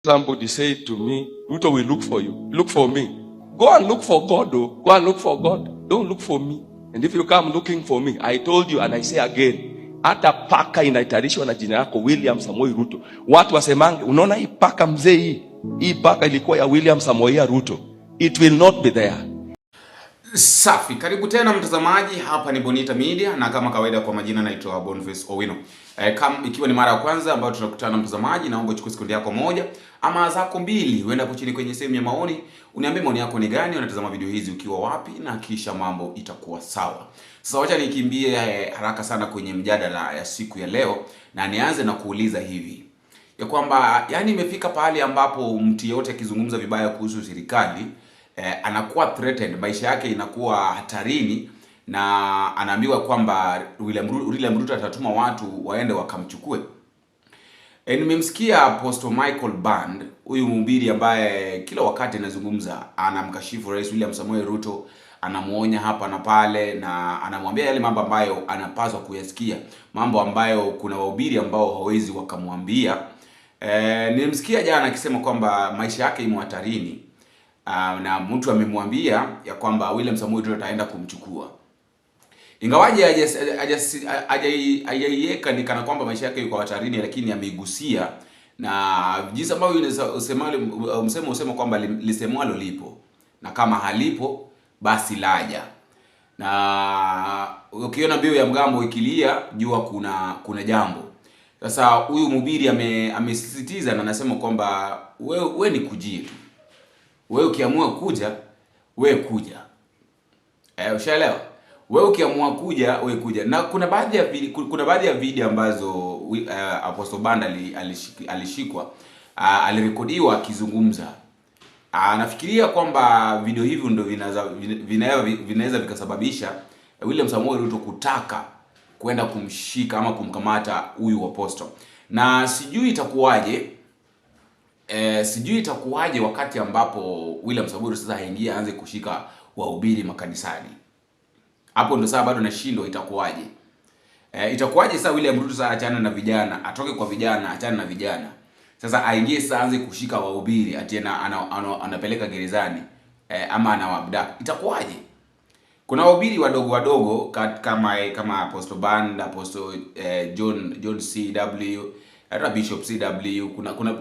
Somebody said to me, Ruto will look for you. Look for me. Go and look for God, though. Go and look for God. Don't look for me. And if you come looking for me, I told you and I say again, hata paka inaitarishwa na jina yako William Samoei Ruto. Watu wasemange, unaona hii paka mzee hii? Hii paka ilikuwa ya William Samoei Ruto. It will not be there. Safi, karibu tena mtazamaji, hapa ni Bonita Media na kama kawaida kwa majina naitwa Boniface Owino. Ikiwa ni mara ya kwanza ambayo tunakutana mtazamaji, naomba uchukue sekunde yako moja ama zako mbili, uende hapo chini kwenye sehemu ya maoni, uniambie maoni yako ni gani, unatazama video hizi ukiwa wapi, na kisha mambo itakuwa sawa. Sasa wacha nikimbie haraka sana kwenye mjadala ya siku ya leo, na nianze na kuuliza hivi ya kwamba yani imefika pahali ambapo mtu yeyote akizungumza vibaya kuhusu serikali anakuwa threatened, maisha yake inakuwa hatarini, na anaambiwa kwamba William Ruto atatuma watu waende wakamchukue. Nimemsikia Apostle Michael Band, huyu mhubiri ambaye kila wakati anazungumza, anamkashifu Rais William Samoei Ruto, anamuonya hapa na pale, na anamwambia yale mambo ambayo anapaswa kuyasikia, mambo ambayo kuna wahubiri ambao hawezi wakamwambia. Nimemsikia jana akisema kwamba maisha yake imo hatarini, na mtu amemwambia ya kwamba William Samoei Ruto ataenda kumchukua. Ingawaje hajaiweka ni kana kwamba maisha yake yuko hatarini, lakini ameigusia na jinsi ambavyo usema kwamba lisemwalo lipo, na kama halipo basi laja. Na ukiona mbiu ya mgambo ikilia, jua kuna jambo. Sasa huyu mhubiri amesisitiza na anasema kwamba wewe ni kujia tu. Wewe ukiamua kuja, wewe kuja. Ushaelewa? Wewe ukiamua kuja, wewe kuja. Na kuna baadhi ya video ambazo Apostle Banda alishikwa, alirekodiwa akizungumza. Anafikiria kwamba video hivi ndio vinaweza vikasababisha William Samoei Ruto kutaka kwenda kumshika ama kumkamata huyu apostle. Na sijui itakuwaje wakati ambapo William Samoei Ruto sasa haingia aanze kushika wahubiri makanisani. Hapo ndo sasa bado nashindwa itakuwaje. Itakuwaje sasa William Ruto sasa achana na vijana, atoke kwa vijana, achana na vijana. Sasa aingie sasa aanze kushika wahubiri, atiena anapeleka gerezani, ama anawaabduct. Itakuwaje? Kuna wahubiri wadogo kama Apostle Band, Apostle John CW, hata Bishop CW,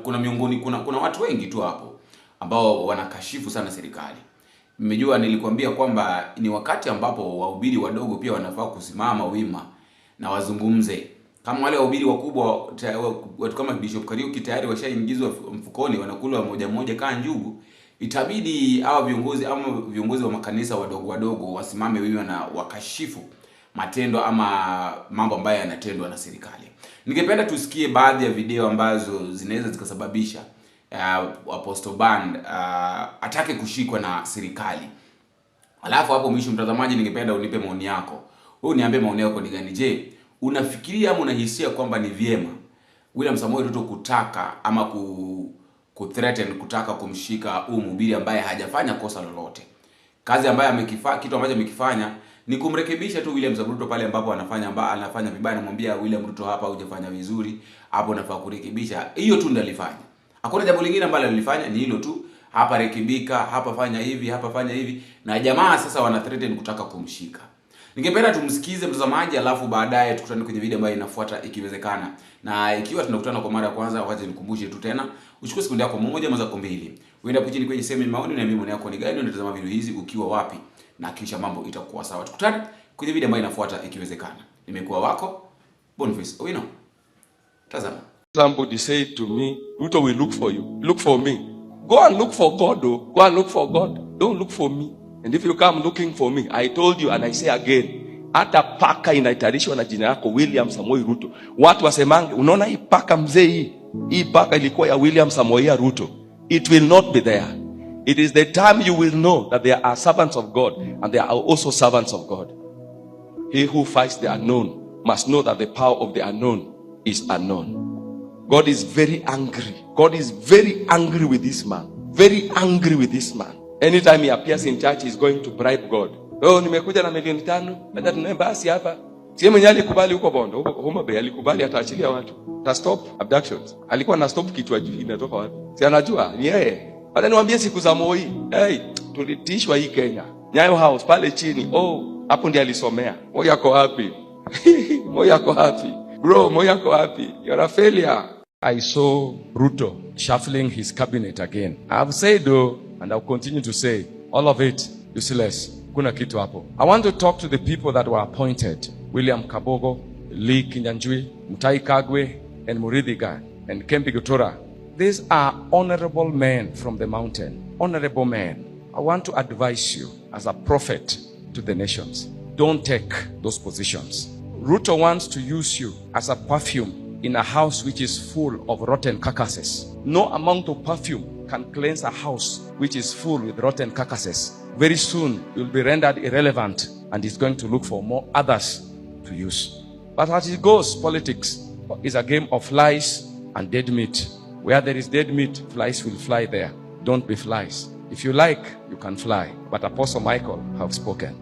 kuna miongoni kuna watu wengi tu hapo ambao wanakashifu sana serikali. Nimejua nilikwambia kwamba ni wakati ambapo wahubiri wadogo pia wanafaa kusimama wima na wazungumze. Kama wale wahubiri wakubwa, watu kama Bishop Kariuki tayari washaingizwa mfukoni, wanakula moja kama njugu. Itabidi hawa viongozi wa makanisa wadogo wasimame wima na wakashifu matendo ama mambo ambayo yanatendwa na serikali. Ningependa tusikie baadhi ya video ambazo zinaweza zikasababisha Apostle Band atake kushikwa na serikali. Alafu hapo mwisho, mtazamaji, ningependa unipe maoni yako. Wewe niambie maoni yako ni gani? Je, unafikiria ama unahisia kwamba ni vyema William Samoei Ruto kutaka ama kuthreaten kutaka kumshika huyu mhubiri ambaye hajafanya kosa lolote? Kazi ambayo kitu ambacho amekifanya ni kumrekebisha tu William Samoei Ruto pale ambapo anafanya vibaya, anamwambia William Ruto, hapa hujafanya vizuri, hapo unafaa kurekebisha. Hiyo tu ndio alifanya. Hakuna jambo lingine ambalo alifanya, ni hilo tu. Hapa rekebika, hapa fanya hivi, hapa fanya hivi, na jamaa sasa wana threaten kutaka kumshika. Ningependa tumsikize mtazamaji, alafu baadaye tukutane kwenye video ambayo inafuata ikiwezekana. Na ikiwa tunakutana kwa mara ya kwanza, waje nikumbushe tu tena, uchukue sekunde yako moja ama zako mbili, uende hapo chini kwenye sehemu ya maoni, na maoni yako ni gani, unatazama video hizi ukiwa wapi, na kisha mambo itakuwa sawa. Tukutane kwenye video ambayo inafuata ikiwezekana. Nimekuwa wako Boniface Owino. Tazama. Somebody said to me, Ruto will look for you. Look for me. Go and look for God, though. Go and look for God. Don't look for me. And if you come looking for me, I told you and I say again, hata paka inaitarishwa na jina yako William Samoei Ruto. Watu wasemange, unaona hii paka mzee hii? Hii paka ilikuwa ya William Samoei Ruto. It will not be there. It is the time you will know that there are servants of God and there are also servants of God. He who fights the unknown must know that the power of the unknown is unknown. God is very angry. God is very angry with this man. Very angry with this man. Anytime he appears in church, he's going to bribe God. Oh, nimekuja na milioni 5. Hata tunaye basi hapa. Sie mwenye alikubali huko Bondo, huko Homa Bay alikubali ataachilia watu. Ta stop abductions. Alikuwa na stop kitu ajui inatoka wapi. Si anajua ni yeye. Bado niwaambie siku za Moi. Hey, tulitishwa hii Kenya. Nyayo House pale chini. Oh, hapo ndiye alisomea. Moi yako wapi? Moi yako wapi? Bro, Moi yako wapi? You're a failure. I saw Ruto shuffling his cabinet again. I've said though, and I'll continue to say, all of it useless. Kuna kitu hapo. I want to talk to the people that were appointed. William Kabogo, Lee Kinyanjui, Mutai Kagwe, and Muridhiga, and Kempi Gutura. These are honorable men from the mountain. Honorable men. I want to advise you as a prophet to the nations. Don't take those positions. Ruto wants to use you as a perfume in a house which is full of rotten carcasses. No amount of perfume can cleanse a house which is full with rotten carcasses. Very soon, you'll be rendered irrelevant and he's going to look for more others to use. But as it goes, politics is a game of flies and dead meat. Where there is dead meat, flies will fly there. Don't be flies. If you like, you can fly. But Apostle Michael have spoken.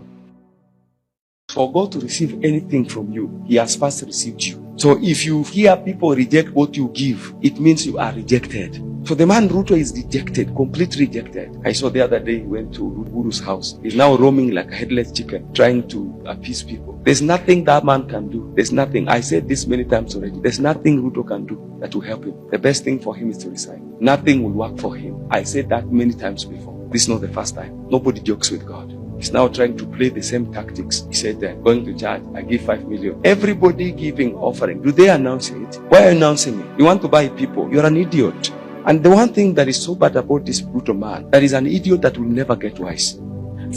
For God to receive anything from you, he has first received you. So if you hear people reject what you give, it means you are rejected. So the man Ruto is rejected, completely rejected. I saw the other day he went to Uru's house. He's now roaming like a headless chicken, trying to appease people. There's nothing that man can do. There's nothing. I said this many times already. There's nothing Ruto can do that will help him. The best thing for him is to resign. Nothing will work for him. I said that many times before. This is not the first time. Nobody jokes with God. He's now trying to play the same tactics. He said that going to church, I give 5 million. Everybody giving offering. Do they announce it? Why are you announcing it? You want to buy people. You're an idiot. And the one thing that is so bad about this brutal man, that is an idiot that will never get wise.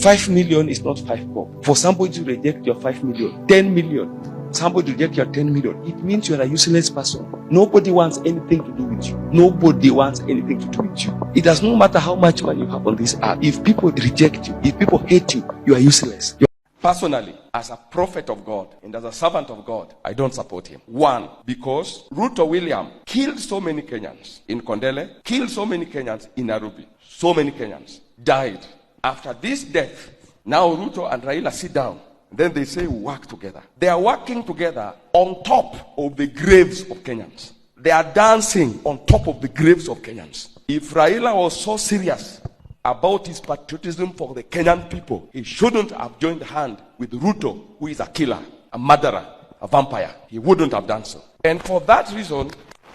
5 million is not 5 bob. For somebody to reject your 5 million, 10 million, somebody reject your 10 million, it means you're a useless person. Nobody wants anything to do with you. Nobody wants anything to do with you. It does not matter how much money you have on this earth. If people reject you, if people hate you, you are useless. Personally, as a prophet of God and as a servant of God, I don't support him. One, because Ruto William killed so many Kenyans in Kondele, killed so many Kenyans in Nairobi. So many Kenyans died. After this death, now Ruto and Raila sit down. Then they say work together. They are working together on top of the graves of Kenyans. They are dancing on top of the graves of Kenyans. If Raila was so serious about his patriotism for the Kenyan people, he shouldn't have joined hand with Ruto, who is a killer, a murderer, a vampire. He wouldn't have done so. And for that reason,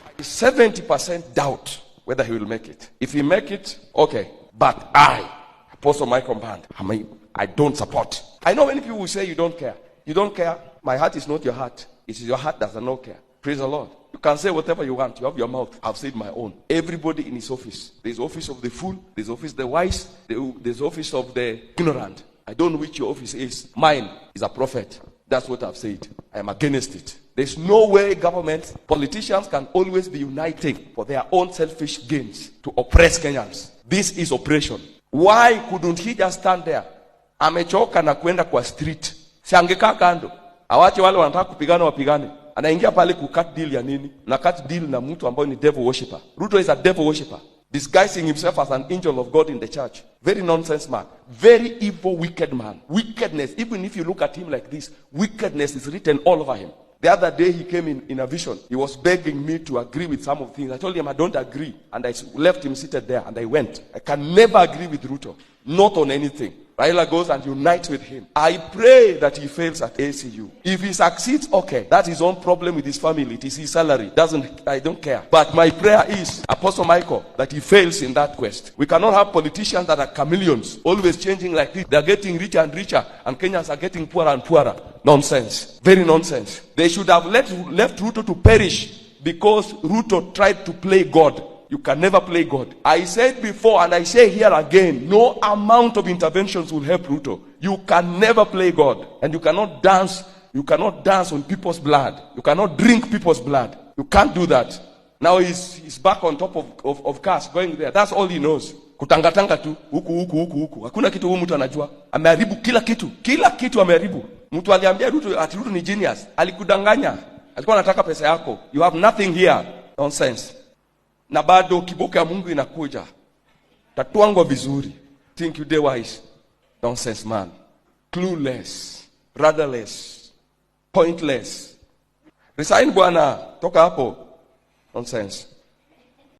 I 70% doubt whether he will make it. If he make it, okay. But I, Apostle Michael Band, I don't support. I know many people will say you don't care. You don't care. My heart is not your heart. It is your heart that does not care. Praise the Lord. You can say whatever you want. You have your mouth. I've said my own. Everybody in his office. There's office of the fool. There's office of the wise. There's office of the ignorant. I don't know which your office is. Mine is a prophet. That's what I've said. I am against it. There's no way government, politicians can always be uniting for their own selfish gains to oppress Kenyans. This is oppression. Why couldn't he just stand there? Amechoka na kwenda kwa street. Si angekaa kando. Awache wale wanataka kupigana wapigane. Anaingia pale kukat deal ya nini? Na cut deal na mtu ambaye ni devil worshipper. Ruto is a devil worshipper, disguising himself as an angel of God in the church. Very nonsense man. Very evil, wicked man. Wickedness, even if you look at him like this, wickedness is written all over him. The other day he came in a vision. He was begging me to agree with some of things. I told him I don't agree. And I left him seated there and I went. I can never agree with Ruto. Not on anything. Raila goes and unites with him. I pray that he fails at ACU. If he succeeds, okay. That's his own problem with his family. It is his salary. I don't care. But my prayer is, Apostle Michael, that he fails in that quest. We cannot have politicians that are chameleons, always changing like this. They are getting richer and richer, and Kenyans are getting poorer and poorer. Nonsense. Very nonsense. They should have left Ruto to perish because Ruto tried to play God. You can never play God. I said before and I say here again, no amount of interventions will help Ruto. You can never play God. And you cannot dance. You cannot dance on people's blood. You cannot drink people's blood. You can't do that. Now he's back on top of cars going there. That's all he knows. Kutangatanga tu. Huku. Hakuna kitu huyu mtu anajua. Ameharibu kila kitu. Kila kitu ameharibu. Mtu aliambia Ruto ati Ruto ni genius. Alikudanganya. Alikuwa anataka pesa yako. You have nothing here. Nonsense. Na bado kiboko ya Mungu inakuja. Tatuangwa vizuri. Think you wise. Nonsense man. Clueless. Rudderless. Pointless. Resign bwana, toka hapo. Nonsense.